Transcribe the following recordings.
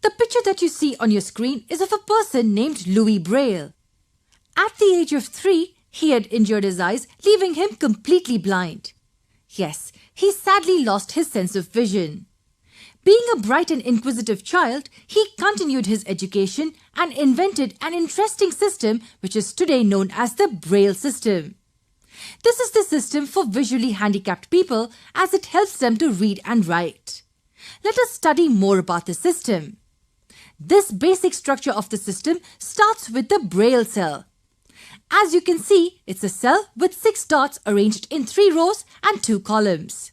The picture that you see on your screen is of a person named Louis Braille. At the age of 3, he had injured his eyes, leaving him completely blind. Yes, he sadly lost his sense of vision. Being a bright and inquisitive child, he continued his education and invented an interesting system which is today known as the Braille system. This is the system for visually handicapped people as it helps them to read and write. Let us study more about the system. This basic structure of the system starts with the Braille cell. As you can see, it's a cell with 6 dots arranged in 3 rows and 2 columns.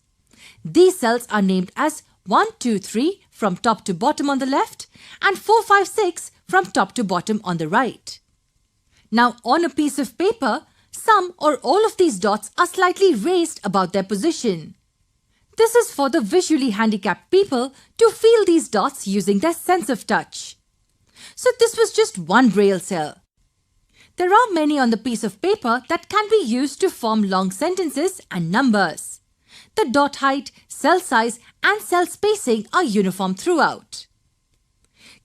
These cells are named as 1, 2, 3 from top to bottom on the left and 4, 5, 6 from top to bottom on the right. Now on a piece of paper, some or all of these dots are slightly raised about their position. This is for the visually handicapped people to feel these dots using their sense of touch. So this was just one Braille cell. There are many on the piece of paper that can be used to form long sentences and numbers. The dot height, cell size and cell spacing are uniform throughout.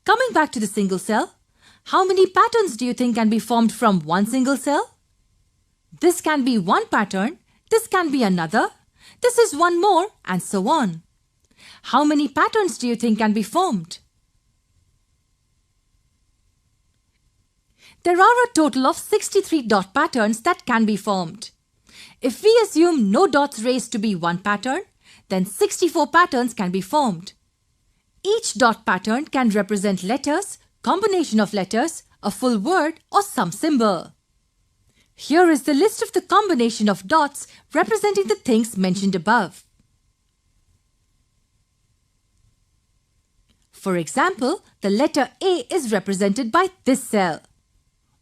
Coming back to the single cell, how many patterns do you think can be formed from one single cell? This can be one pattern, this can be another, this is one more, and so on. How many patterns do you think can be formed? There are a total of 63 dot patterns that can be formed. If we assume no dots raised to be one pattern, then 64 patterns can be formed. Each dot pattern can represent letters, combination of letters, a full word or some symbol. Here is the list of the combination of dots representing the things mentioned above. For example, the letter A is represented by this cell.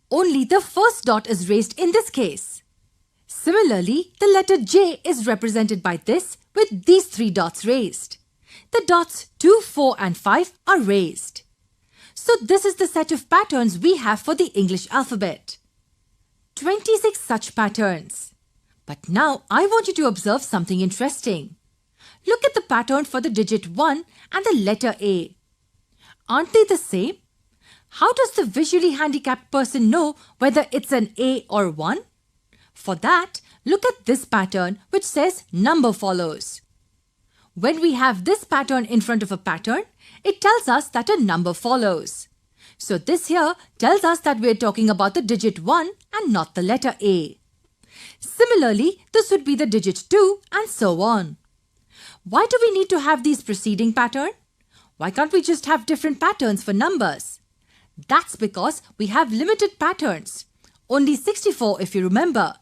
Only the first dot is raised in this case. Similarly, the letter J is represented by this with these 3 dots raised. The dots 2, 4 and 5 are raised. So this is the set of patterns we have for the English alphabet. 26 such patterns. But now I want you to observe something interesting. Look at the pattern for the digit 1 and the letter A. Aren't they the same? How does the visually handicapped person know whether it's an A or 1? For that, look at this pattern which says number follows. When we have this pattern in front of a pattern, it tells us that a number follows. So this here tells us that we are talking about the digit 1 and not the letter A. Similarly, this would be the digit 2 and so on. Why do we need to have these preceding patterns? Why can't we just have different patterns for numbers? That's because we have limited patterns. Only 64 if you remember.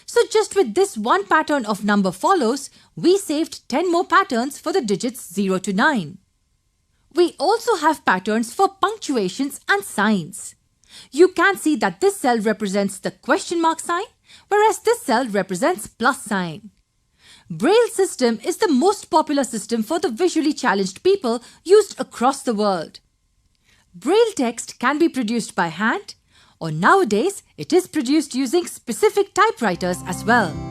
So just with this one pattern of number follows, we saved 10 more patterns for the digits 0 to 9. We also have patterns for punctuations and signs. You can see that this cell represents the question mark sign, whereas this cell represents plus sign. Braille system is the most popular system for the visually challenged people used across the world. Braille text can be produced by hand, or nowadays it is produced using specific typewriters as well.